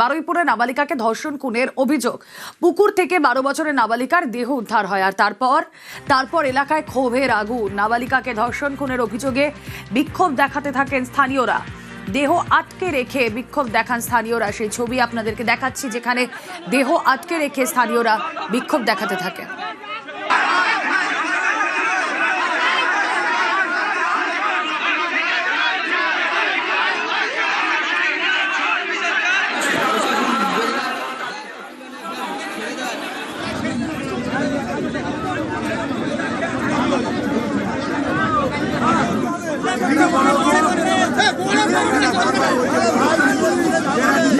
বারুইপুরে নাবালিকাকে ধর্ষণ খুনের অভিযোগ। পুকুর থেকে 12 বছরের নাবালিকার দেহ উদ্ধার হয়, আর তারপর এলাকায় ক্ষোভের আগুন। নাবালিকাকে ধর্ষণ খুনের অভিযোগে বিক্ষোভ দেখাতে থাকেন স্থানীয়রা। দেহ আটকে রেখে বিক্ষোভ দেখান স্থানীয়রা। সেই ছবি আপনাদেরকে দেখাচ্ছি, যেখানে দেহ আটকে রেখে স্থানীয়রা বিক্ষোভ দেখাতে থাকেন।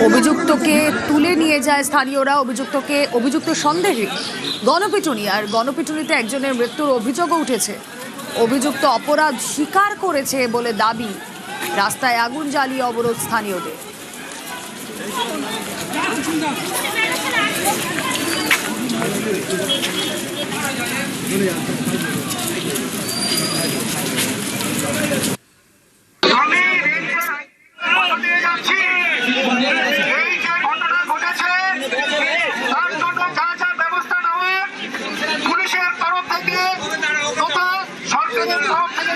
অভিযুক্তকে তুলে নিয়ে যায় স্থানীয়রা। অভিযুক্ত সন্দেহে গণপিটুনি, আর গণপিটুনিতে একজনের মৃত্যুর অভিযোগও উঠেছে। অভিযুক্ত অপরাধ স্বীকার করেছে বলে দাবি। রাস্তায় আগুন জ্বালিয়ে অবরোধ স্থানীয়দের।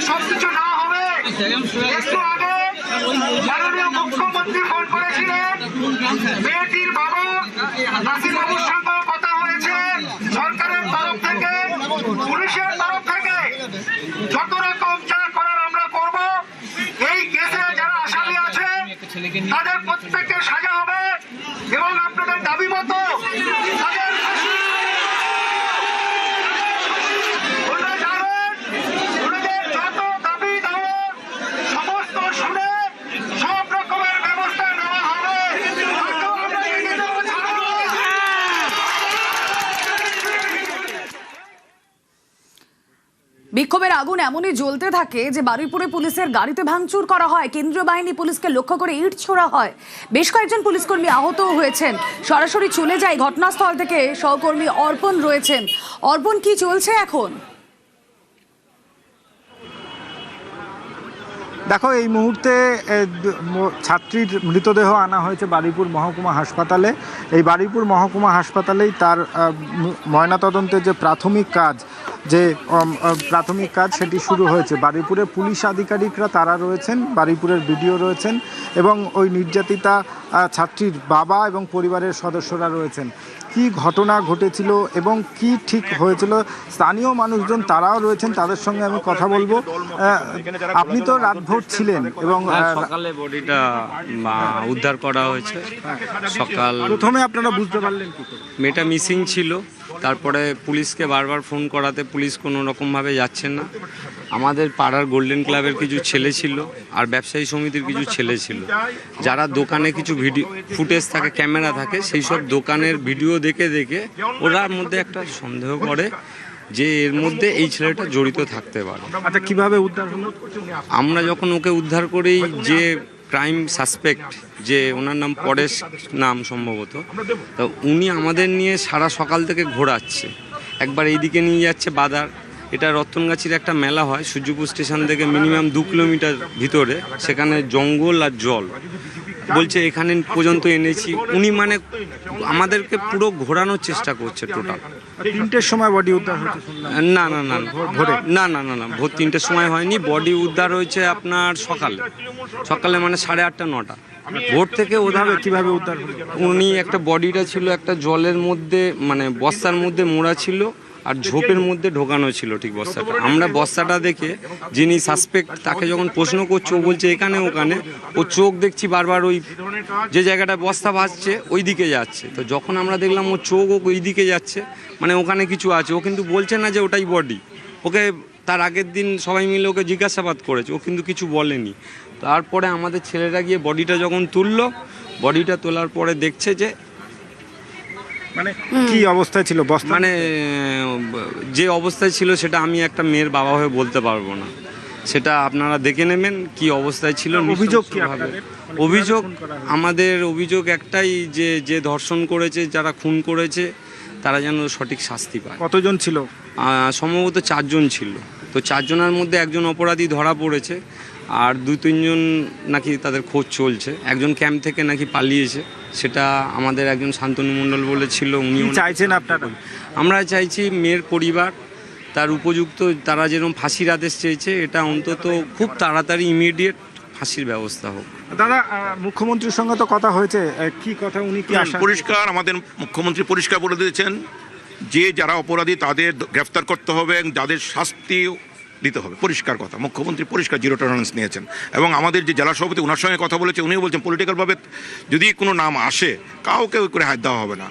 সবকিছু না হবে। একটু আগে মাননীয় মুখ্যমন্ত্রী ফোন করেছিলেন, মেয়েটির বাবা নাসির বাবুর সঙ্গে কথা হয়েছে। সরকারের তরফ থেকে, পুলিশের তরফ থেকে যত রকম যা করার আমরা করব। এই কেসে যারা আসামি আছে তাদের প্রত্যেকের সাজা হবে এবং আপনাদের দাবি মতো তাদের বিক্ষোভের আগুন এমনই জ্বলতে থাকে যে বারুইপুরে পুলিশের গাড়িতে ভাঙচুর করা হয়। কেন্দ্রীয় বাহিনী পুলিশকে লক্ষ্য করে ইট ছোড়া হয়। বেশ কয়েকজন পুলিশকর্মী আহত হয়েছেন। সরাসরি চলে যায় ঘটনাস্থল থেকে সহকর্মী অর্পণ রয়েছেন। অর্পণ, কি চলছে এখন? দেখো, এই মুহূর্তে ছাত্রীর মৃতদেহ আনা হয়েছে বারুইপুর মহকুমা হাসপাতালে। এই বারুইপুর মহকুমা হাসপাতালেই তার ময়নাতদন্তের যে প্রাথমিক কাজ সেটি শুরু হয়েছে। বারুইপুরে পুলিশ আধিকারিকরা তারা রয়েছেন, বারুইপুরের বিডিও রয়েছেন এবং ওই নির্যাতিতা ছাত্রীর বাবা এবং পরিবারের সদস্যরা রয়েছেন। কি ঘটনা ঘটেছিল এবং কি ঠিক হয়েছিল, স্থানীয় মানুষজন তারাও রয়েছেন, তাদের সঙ্গে আমি কথা বলবো। আপনি তো রাতভর ছিলেন এবং সকালে বডিটা উদ্ধার করা হয়েছে। সকাল প্রথমে আপনারা বুঝতে পারলেন কি করে? মেয়েটা মিসিং ছিল। তারপরে পুলিশকে বারবার ফোন করাতে পুলিশ কোনো রকমভাবে যাচ্ছেন না। আমাদের পাড়ার গোল্ডেন ক্লাবের কিছু ছেলে ছিল আর ব্যবসায়ী সমিতির কিছু ছেলে ছিল, যারা দোকানে কিছু ভিডিও ফুটেজ থাকে, ক্যামেরা থাকে, সেই সব দোকানের ভিডিও দেখে ওরার মধ্যে একটা সন্দেহ করে যে এর মধ্যে এই ছেলেটা জড়িত থাকতে পারে। আচ্ছা, কিভাবে উদ্ধার হলো? আমরা যখন ওকে উদ্ধার করি, যে ক্রাইম সাসপেক্ট, যে ওনার নাম পরেশ নাম সম্ভবত, তো উনি আমাদের নিয়ে সারা সকাল থেকে ঘোরাচ্ছে। একবার এইদিকে নিয়ে যাচ্ছে বাদার, এটা রতনগাছির একটা মেলা হয় সূর্যপুর স্টেশন থেকে মিনিমাম 2 কিলোমিটার ভিতরে, সেখানে জঙ্গল আর জল, বলছে এখানে পর্যন্ত এনেছি। উনি মানে আমাদেরকে পুরো ঘোরানোর চেষ্টা করছে। টোটাল 3টের সময় বডি উদ্ধার হয়েছে? না না না ভোরে, না না না না ভোর 3টের সময় হয়নি। বডি উদ্ধার হয়েছে আপনার সকালে মানে 8:30 9টা। ভোর থেকে ওভাবে কিভাবে উদ্ধার হলো? উনি একটা বডিটা ছিল একটা জলের মধ্যে, মানে বস্তার মধ্যে মোড়া ছিল আর ঝোপের মধ্যে ঢোকানো ছিল ঠিক বস্তাটা। আমরা বস্তাটা দেখে যিনি সাসপেক্ট তাকে যখন প্রশ্ন করছি, ও বলছে এখানে ওখানে। ও চোখ দেখছি বারবার ওই যে জায়গাটা বস্তা ভাসছে ওই দিকে যাচ্ছে। তো যখন আমরা দেখলাম ও চোখ ওই দিকে যাচ্ছে, মানে ওখানে কিছু আছে। ও কিন্তু বলছে না যে ওটাই বডি। ওকে তার আগের দিন সবাই মিলে ওকে জিজ্ঞাসাবাদ করেছে, ও কিন্তু কিছু বলেনি। তারপরে আমাদের ছেলেরা গিয়ে বডিটা যখন তুললো, বডিটা তোলার পরে দেখছে যে মানে কি অবস্থায় ছিল বস্তা, মানে যে অবস্থায় ছিল সেটা আমি একটা মেয়ের বাবা হয়ে বলতে পারবো না। সেটা আপনারা দেখে নেবেন কি অবস্থায় ছিল। অভিযোগ কি? আমাদের অভিযোগ একটাই, যে ধর্ষণ করেছে, যারা খুন করেছে, তারা যেন সঠিক শাস্তি পায়। কতজন ছিল? সম্ভবত 4 জন ছিল। তো 4 জনের মধ্যে একজন অপরাধী ধরা পড়েছে। আর 2-3 জন নাকি তাদের খোঁজ চলছে, একজন ক্যাম্প থেকে নাকি পালিয়েছে, সেটা আমাদের একজন শান্তনু মণ্ডল বলেছিল। উনি চাইছেন আপনারা? আমরা চাইছি মেয়ের পরিবার তার উপযুক্ত, তারা যেরকম ফাঁসির আদেশ চেয়েছে এটা অন্তত খুব তাড়াতাড়ি ইমিডিয়েট ফাঁসির ব্যবস্থা হোক। দাদা, মুখ্যমন্ত্রীর সঙ্গে তো কথা হয়েছে, কি কথা, উনি কি আশা? পরিষ্কার আমাদের মুখ্যমন্ত্রী পরিষ্কার বলে দিয়েছেন যে যারা অপরাধী তাদের গ্রেফতার করতে হবে এবং যাদের শাস্তি দিতে হবে, পরিষ্কার কথা। মুখ্যমন্ত্রী পরিষ্কার জিরো টলারেন্স নিয়েছেন এবং আমাদের যে জেলা সভাপতি ওনার সঙ্গে কথা বলেছে, উনিও বলছেন পলিটিক্যালভাবে যদি কোনো নাম আসে কাউকে ওই করে হাত দেওয়া হবে না।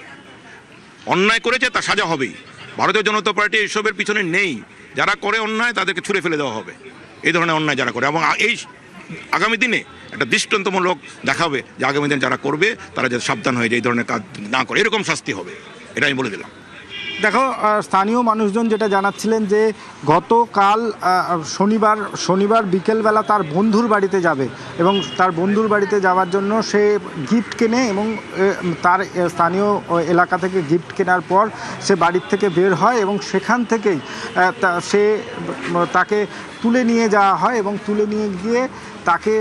অন্যায় করেছে তার সাজা হবেই। ভারতীয় জনতা পার্টি এইসবের পিছনে নেই। যারা করে অন্যায় তাদেরকে ছুঁড়ে ফেলে দেওয়া হবে, এই ধরনের অন্যায় যারা করে। এবং এই আগামী দিনে একটা দৃষ্টান্তমূলক দেখাবে যে আগামী দিনে যারা করবে তারা যাতে সাবধান হয়ে যায়, এই ধরনের কাজ না করে, এরকম শাস্তি হবে, এটা আমি বলে দিলাম। দেখো, স্থানীয় মানুষজন যেটা জানাচ্ছিলেন যে গতকাল শনিবার বিকেলবেলা তার বন্ধুর বাড়িতে যাবে এবং তার বন্ধুর বাড়িতে যাওয়ার জন্য সে গিফট কেনে এবং তার স্থানীয় এলাকা থেকে গিফট কেনার পর সে বাড়ির থেকে বের হয় এবং সেখান থেকেই তাকে তুলে নিয়ে যাওয়া হয় এবং তুলে নিয়ে গিয়ে তাকে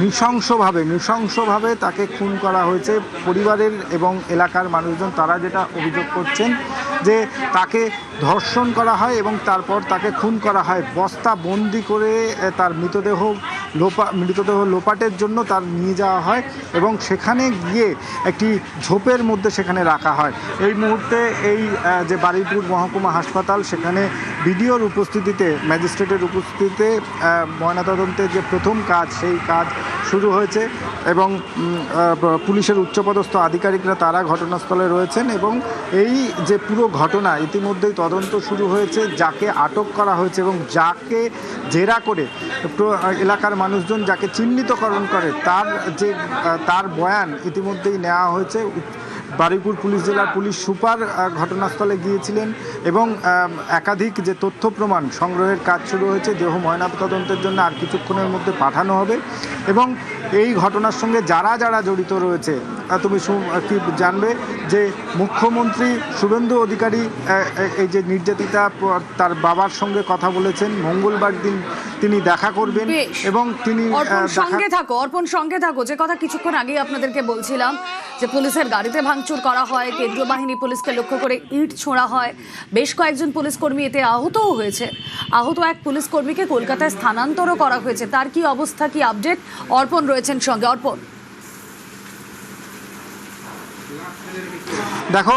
নৃশংসভাবে তাকে খুন করা হয়েছে। পরিবারের এবং এলাকার মানুষজন তারা যেটা অভিযোগ করছেন যে তাকে ধর্ষণ করা হয় এবং তারপর তাকে খুন করা হয়, বস্তা বন্দি করে তার মৃতদেহ লোপাটের জন্য তার নিয়ে যাওয়া হয় এবং সেখানে গিয়ে একটি ঝোপের মধ্যে সেখানে রাখা হয়। এই মুহূর্তে এই যে বারুইপুর মহকুমা হাসপাতাল, সেখানে বিডিওর উপস্থিতিতে, ম্যাজিস্ট্রেটের উপস্থিতিতে ময়নাতদন্তের যে প্রথম কাজ সেই কাজ শুরু হয়েছে এবং পুলিশের উচ্চপদস্থ আধিকারিকরা তারা ঘটনাস্থলে রয়েছেন এবং এই যে পুরো ঘটনা ইতিমধ্যেই তদন্ত শুরু হয়েছে। যাকে আটক করা হয়েছে এবং যাকে জেরা করে এলাকার মানুষজন যাকে চিহ্নিতকরণ করে তার বয়ান ইতিমধ্যেই নেওয়া হয়েছে। বারুইপুর পুলিশ জেলার পুলিশ সুপার ঘটনাস্থলে গিয়েছিলেন এবং একাধিক যে তথ্য প্রমাণ সংগ্রহের কাজ শুরু হয়েছে। দেহ ময়নাতদন্তের জন্য আর কিছুক্ষণের মধ্যে পাঠানো হবে এবং এই ঘটনার সঙ্গে যারা জড়িত রয়েছে, তুমি কি জানবে যে মুখ্যমন্ত্রী শুভেন্দু অধিকারী এই যে নির্যাতিতা তার বাবার সঙ্গে কথা বলেছেন, মঙ্গলবার দিন তিনি দেখা করবেন এবং তিনি অর্পণ সঙ্গে থাকো। যে কথা কিছুক্ষণ আগেই আপনাদেরকে বলছিলাম যে পুলিশের গাড়িতে ভাঙচুর করা হয়, কেন্দ্রীয় বাহিনী পুলিশকে লক্ষ্য করে ইট ছোঁড়া হয়, বেশ কয়েকজন পুলিশ কর্মী এতে আহতও হয়েছে। আহত এক পুলিশ কর্মীকে কলকাতায় স্থানান্তরও করা হয়েছে। তার কি অবস্থা, কি আপডেট? অর্পণ রয়েছেন সঙ্গে। অর্পণ, দেখো,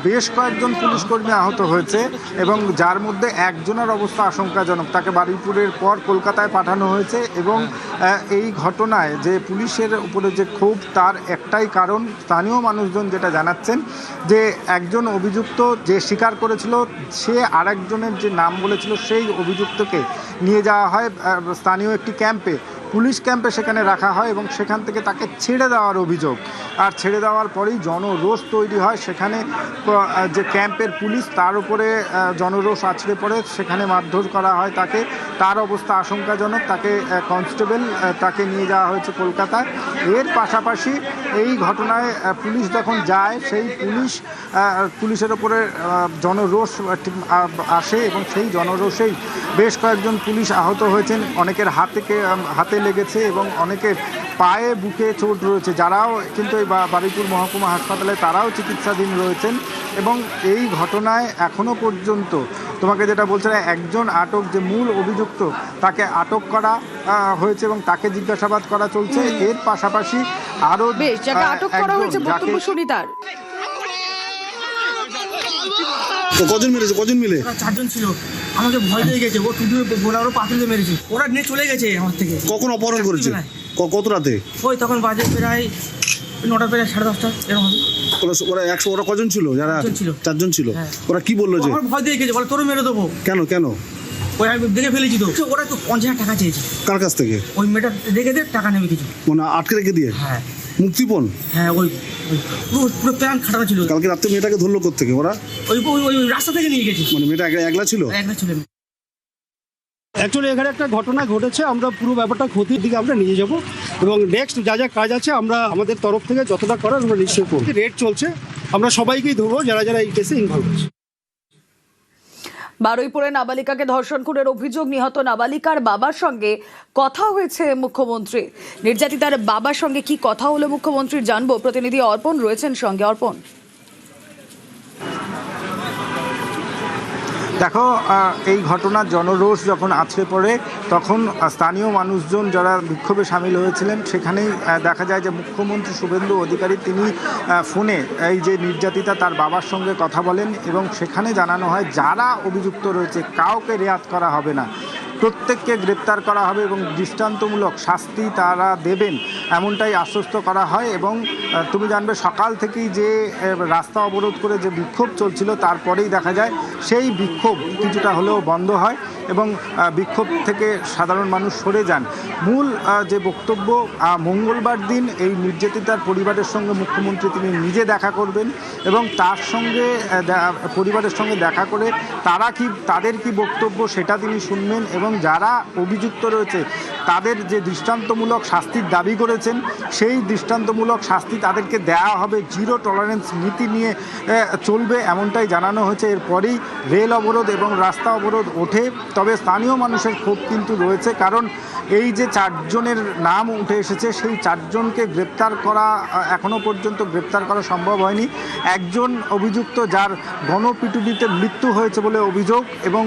বেশ কয়েকজন পুলিশ কর্মী আহত হয়েছে এবং যার মধ্যে একজনের অবস্থা আশঙ্কাজনক। তাকে বারুইপুরের পর কলকাতায় পাঠানো হয়েছে এবং এই ঘটনায় যে পুলিশের উপরে যে ক্ষোভ তার একটাই কারণ, স্থানীয় মানুষজন যেটা জানাচ্ছেন যে একজন অভিযুক্ত যে স্বীকার করেছিল সে আরেকজনের যে নাম বলেছিল সেই অভিযুক্তকে নিয়ে যাওয়া হয় স্থানীয় একটি ক্যাম্পে, পুলিশ ক্যাম্পে সেখানে রাখা হয় এবং সেখান থেকে তাকে ছেড়ে দেওয়ার অভিযোগ। আর ছেড়ে দেওয়ার পরেই জনরোষ তৈরি হয়। সেখানে যে ক্যাম্পের পুলিশ তার উপরে জনরোষ আছড়ে পড়ে, সেখানে মারধর করা হয় তাকে। তার অবস্থা আশঙ্কাজনক। তাকে কনস্টেবল তাকে নিয়ে যাওয়া হয়েছে কলকাতায়। এর পাশাপাশি এই ঘটনায় পুলিশ যখন যায় সেই পুলিশের ওপরে জনরোষ আসে এবং সেই জনরোষেই বেশ কয়েকজন পুলিশ আহত হয়েছেন। অনেকের হাতে লেগেছে এবং অনেকের পায়ে বুকে চোট রয়েছে। যারাও কিন্তু এই বারুইপুর মহকুমা হাসপাতালে তারাও চিকিৎসাধীন রয়েছেন এবং এই ঘটনায় এখনও পর্যন্ত তোমাকে যেটা বলছিলাম, একজন আটক যে মূল অভিযুক্ত তাকে আটক করা হয়েছে এবং তাকে জিজ্ঞাসাবাদ করা চলছে। এর পাশাপাশি আরও আটক করা হয়েছে, বক্তব্য শুনি তার। কজন মেরেছে? কজন মিলে? 4 জন ছিল। আমাকে ভয় দিয়ে গেছে, ও টুটু বোলারও পাথর দিয়ে মেরেছে। ওরা নিয়ে চলে গেছে আমার থেকে। কখন অপহরণ করেছে? কত রাতে? ওই তখন বাজে প্রায় 9টা, প্রায় 10:30 এরকম হবে। ওরা কজন ছিল? যারা 4 জন ছিল। ওরা কি বললো? যে আমার ভয় দিয়ে গেছে, বলে তোর মেরে দেবো। কেন? ওই আমি দেখে ফেলেছি তো। ওরা তো 50,000 টাকা চেয়েছে। কার কাছ থেকে? ওই মেয়েটা রেখে দিয়ে টাকা নেবে কিছু, মানে আটকে রেখে দিয়ে। হ্যাঁ, মুক্তিপণ। হ্যাঁ, ওই পুরো প্ল্যান খাটানো ছিল। কালকে রাতে মেয়েটাকে ধরলো কোত্থেকে ওরা? ওই রাস্তা থেকে নিয়ে গেছে। মানে মেয়েটা একলা ছিল? একলা ছিল। অ্যাকচুয়ালি এখানে একটা ঘটনা ঘটেছে, আমরা পুরো ব্যাপারটা ক্ষতির দিকে আমরা নিয়ে যাব এবং নেক্সট যা কাজ আছে আমরা আমাদের তরফ থেকে যতটা করার আমরা নিশ্চয়ই করব। রেড চলছে, আমরা সবাইকেই ধরবো যারা এই কেসে ইনভলভ আছে। বারুইপুরে নাবালিকাকে ধর্ষণ খুনের অভিযোগ, নিহত নাবালিকার বাবার সঙ্গে কথা হয়েছে মুখ্যমন্ত্রী। নির্যাতিতার বাবার সঙ্গে কি কথা হলো মুখ্যমন্ত্রীর জানবো। প্রতিনিধি অর্পণ রয়েছেন সঙ্গে। অর্পণ, দেখো, এই ঘটনার জনরোষ যখন আছড়ে পড়ে তখন স্থানীয় মানুষজন যারা বিক্ষোভে সামিল হয়েছিলেন সেখানেই দেখা যায় যে মুখ্যমন্ত্রী শুভেন্দু অধিকারী তিনি ফোনে এই যে নির্যাতিতা তার বাবার সঙ্গে কথা বলেন এবং সেখানে জানানো হয় যারা অভিযুক্ত রয়েছে কাউকে রেয়াত করা হবে না, প্রত্যেককে গ্রেপ্তার করা হবে এবং দৃষ্টান্তমূলক শাস্তি তারা দেবেন, এমনটাই আশ্বস্ত করা হয়। এবং তুমি জানবে সকাল থেকেই যে রাস্তা অবরোধ করে যে বিক্ষোভ চলছিল তারপরেই দেখা যায় সেই বিক্ষোভ কিছুটা হলেও বন্ধ হয় এবং বিক্ষোভ থেকে সাধারণ মানুষ সরে যান। মূল যে বক্তব্য, মঙ্গলবার দিন এই নির্যাতিতার পরিবারের সঙ্গে মুখ্যমন্ত্রী তিনি নিজে দেখা করবেন এবং তার সঙ্গে পরিবারের সঙ্গে দেখা করে তাদের কি বক্তব্য সেটা তিনি শুনবেন এবং যারা অভিযুক্ত রয়েছে তাদের যে দৃষ্টান্তমূলক শাস্তির দাবি করেছেন সেই দৃষ্টান্তমূলক শাস্তি তাদেরকে দেওয়া হবে, জিরো টলারেন্স নীতি নিয়ে চলবে, এমনটাই জানানো হয়েছে। এরপরেই রেল অবরোধ এবং রাস্তা অবরোধ ওঠে। তবে স্থানীয় মানুষের ক্ষোভ কিন্তু রয়েছে, কারণ এই যে 4 জনের নাম উঠে এসেছে সেই 4 জনকে গ্রেপ্তার করা এখনও পর্যন্ত গ্রেপ্তার করা সম্ভব হয়নি। একজন অভিযুক্ত যার গণপিটুনিতে মৃত্যু হয়েছে বলে অভিযোগ এবং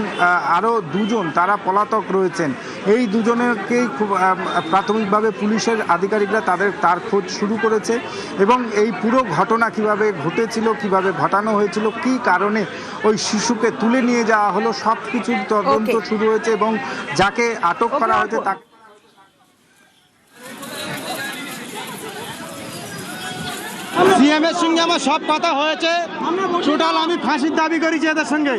আরও 2 জন তারা পলাতক রয়েছেন। এই 2 জনেরকেই খুব প্রাথমিকভাবে পুলিশের আধিকারিকরা তার খোঁজ শুরু করেছে এবং এই পুরো ঘটনা কিভাবে ঘটেছিল, কিভাবে ঘটানো হয়েছিল, কী কারণে ওই শিশুকে তুলে নিয়ে যাওয়া হলো, সব কিছুর তদন্ত শুরু হয়েছে এবং যাকে আটক করা হয়েছে তাকে সিএম এর সঙ্গে আমার সব কথা হয়েছে। টোটাল আমি ফাঁসির দাবি করেছি এদের সঙ্গে।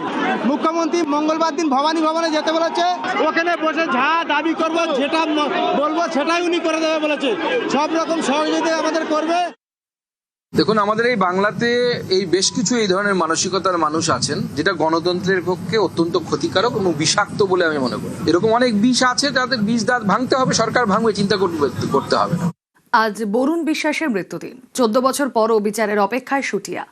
মুখ্যমন্ত্রী মঙ্গলবার দিন ভবানী ভবনে যেতে বলেছে, ওখানে বসে যা দাবি করবো যেটা বলবো সেটাই উনি করে দেবে বলেছে। সব রকম সহযোগিতা আমাদের করবে। দেখুন, আমাদের এই বাংলাতে এই বেশ কিছু এই ধরনের মানসিকতার মানুষ আছেন যেটা গণতন্ত্রের পক্ষে অত্যন্ত ক্ষতিকারক এবং বিষাক্ত বলে আমি মনে করি। এরকম অনেক বিষ আছে, তাদের বিষ দাঁত ভাঙতে হবে, সরকার ভাঙবে, চিন্তা করতে হবে না। আজ বরুণ বিশ্বাসের মৃত্যুদিন। 14 বছর পরও বিচারের অপেক্ষায় শুটিয়া।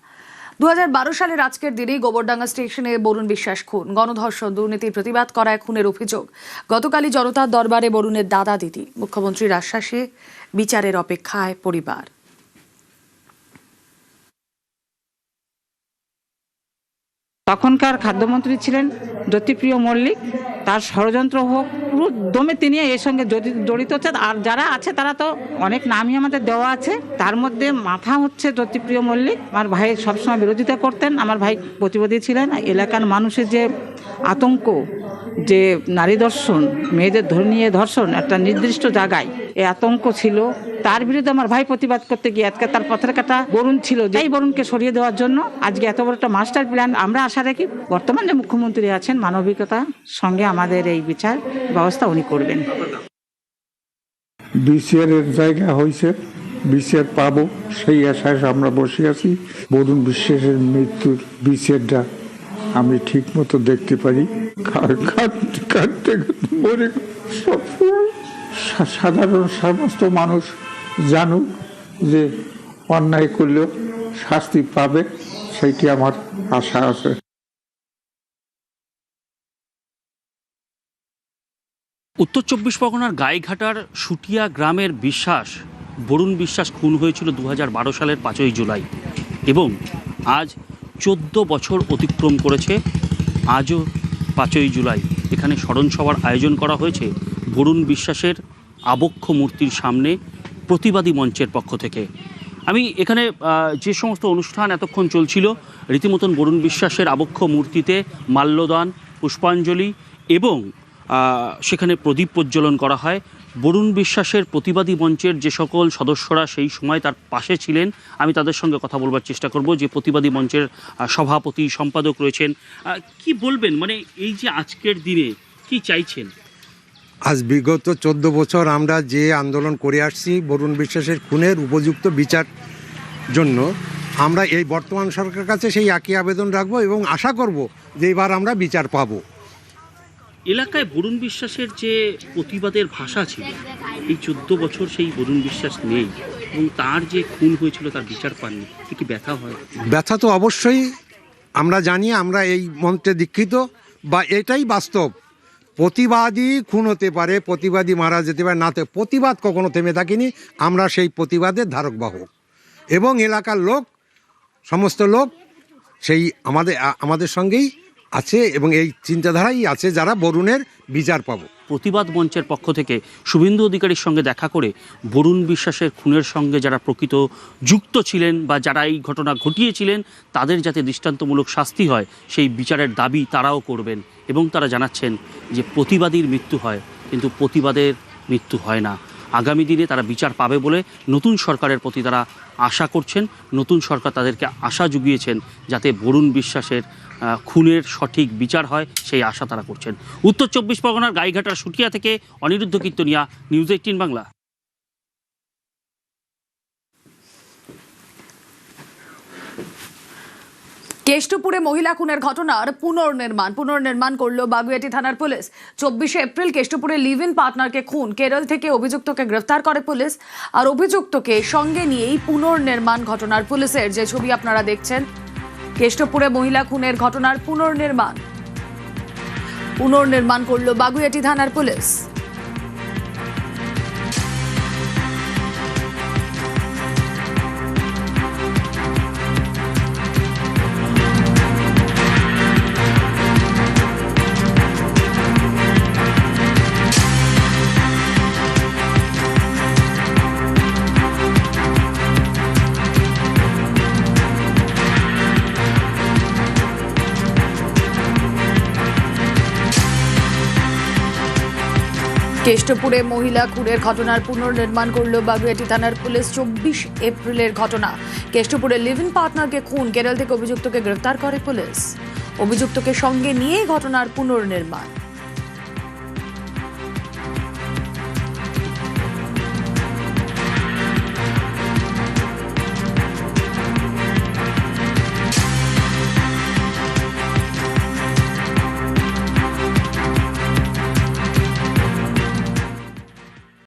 2012 সালের আজকের দিনেই গোবরডাঙ্গা স্টেশনে বরুণ বিশ্বাস খুন, গণধর্ষণ, দুর্নীতির প্রতিবাদ করায় খুনের অভিযোগ। গতকালই জনতার দরবারে বরুণের দাদা দিদি, মুখ্যমন্ত্রীর আশ্বাসে বিচারের অপেক্ষায় পরিবার। তখনকার খাদ্যমন্ত্রী ছিলেন জ্যোতিপ্রিয় মল্লিক। তার ষড়যন্ত্র হোক, পুরো দমে তিনি এর সঙ্গে জড়িত হচ্ছে। আর যারা আছে তারা তো অনেক নামই আমাদের দেওয়া আছে, তার মধ্যে মাথা হচ্ছে জ্যোতিপ্রিয় মল্লিক। আমার ভাই সবসময় বিরোধিতা করতেন, আমার ভাই প্রতিবাদী ছিলেন। এলাকার মানুষের যে আতঙ্ক, যে নারী ধর্ষণ, মেয়েদের নিয়ে ধর্ষণ একটা নির্দিষ্ট জায়গায় এই আতঙ্ক ছিল, তার বিরুদ্ধে আমার ভাই প্রতিবাদ করতে গিয়ে আজকে তার পথের কাটা বরুণ ছিল, যেই বরুণকে সরিয়ে দেওয়ার জন্য আজকে এত বড় একটা মাস্টার প্ল্যান। আমরা আশা রাখি বর্তমান যে মুখ্যমন্ত্রী আছেন মানবিকতার সঙ্গে আমাদের এই বিচার ব্যবস্থা উনি করবেন। বিচার এর জায়গা হয়েছে, বিচার পাবো সেই আশায় আমরা বসে আছি। বরুণ বিশ্বাসের মৃত্যুর বিচারটা আমি ঠিক মতো দেখতে পারি। সাধারণ সমস্ত মানুষ জানুক যে অন্যায় করলেও শাস্তি পাবে, সেইটি আমার আশা আছে। উত্তর 24 পরগনার গাইঘাটার শুটিয়া গ্রামের বিশ্বাস বরুণ বিশ্বাস খুন হয়েছিল 2012 সালের 5ই জুলাই এবং আজ 14 বছর অতিক্রম করেছে। আজও 5ই জুলাই এখানে স্মরণ সভার আয়োজন করা হয়েছে বরুণ বিশ্বাসের আবক্ষ মূর্তির সামনে প্রতিবাদী মঞ্চের পক্ষ থেকে। আমি এখানে যে সমস্ত অনুষ্ঠান এতক্ষণ চলছিল, রীতিমতন বরুণ বিশ্বাসের আবক্ষ মূর্তিতে মাল্যদান, পুষ্পাঞ্জলি এবং সেখানে প্রদীপ প্রজ্বলন করা হয়। বরুণ বিশ্বাসের প্রতিবাদী মঞ্চের যে সকল সদস্যরা সেই সময় তার পাশে ছিলেন, আমি তাদের সঙ্গে কথা বলবার চেষ্টা করব। যে প্রতিবাদী মঞ্চের সভাপতি, সম্পাদক রয়েছেন, কি বলবেন, মানে এই যে আজকের দিনে কি চাইছেন? আজ বিগত 14 বছর আমরা যে আন্দোলন করে আসছি বরুণ বিশ্বাসের খুনের উপযুক্ত বিচার জন্য, আমরা এই বর্তমান সরকারের কাছে সেই একই আবেদন রাখবো এবং আশা করব যে এবার আমরা বিচার পাবো। এলাকায় বরুণ বিশ্বাসের যে প্রতিবাদের ভাষা ছিল, এই 14 বছর সেই বরুণ বিশ্বাস নেই এবং তার যে খুন হয়েছিল তার বিচার পাননি, কি ব্যথা হয়? ব্যথা তো অবশ্যই আমরা জানি, আমরা এই মন্ত্রে দীক্ষিত, বা এটাই বাস্তব। প্রতিবাদী খুন হতে পারে, প্রতিবাদী মারা যেতে পারে, না তো প্রতিবাদ কখনো থেমে থাকেনি। আমরা সেই প্রতিবাদের ধারক বাহক এবং এলাকার লোক, সমস্ত লোক সেই আমাদের সঙ্গেই আছে এবং এই চিন্তাধারাই আছে যারা বরুণের বিচার পাবো। প্রতিবাদ মঞ্চের পক্ষ থেকে শুভেন্দু অধিকারীর সঙ্গে দেখা করে বরুণ বিশ্বাসের খুনের সঙ্গে যারা প্রকৃত যুক্ত ছিলেন বা যারা এই ঘটনা ঘটিয়েছিলেন তাদের যাতে দৃষ্টান্তমূলক শাস্তি হয় সেই বিচারের দাবি তারাও করবেন এবং তারা জানাচ্ছেন যে প্রতিবাদীর মৃত্যু হয় কিন্তু প্রতিবাদের মৃত্যু হয় না। আগামী দিনে তারা বিচার পাবে বলে নতুন সরকারের প্রতি তারা আশা করছেন। নতুন সরকার তাদেরকে আশা জুগিয়েছেন যাতে বরুণ বিশ্বাসের খুনের সঠিক বিচার হয় সেই আশা তারা করছেন। উত্তর 24 পরগনার গাইঘাটার সুটিয়া থেকে অনিরুদ্ধ কীর্তনিয়া, নিউজ 18 বাংলা। কেষ্টপুরে মহিলা খুনের ঘটনার পুনর্নির্মাণ করলো বাগুইআটি থানার পুলিশ। 24শে এপ্রিল কেষ্টপুরে লিভ ইন পার্টনারকে খুন, কেরল থেকে অভিযুক্তকে গ্রেফতার করে পুলিশ। আর অভিযুক্তকে সঙ্গে নিয়েই পুনর্নির্মাণ ঘটনার পুলিশের যে ছবি আপনারা দেখছেন, কেষ্টপুরে মহিলা খুনের ঘটনার পুনর্নির্মাণ করলো বাগুইআটি থানার পুলিশ। কেষ্টপুরে মহিলা খুনের ঘটনার পুনর্নির্মাণ করল বাগুইআটি থানার পুলিশ। 24 এপ্রিলের ঘটনা। কেষ্টপুরে লিভ ইন পার্টনারকে খুন, কেরল থেকে অভিযুক্তকে গ্রেফতার করে পুলিশ। অভিযুক্তকে সঙ্গে নিয়ে ঘটনার পুনর্নির্মাণ।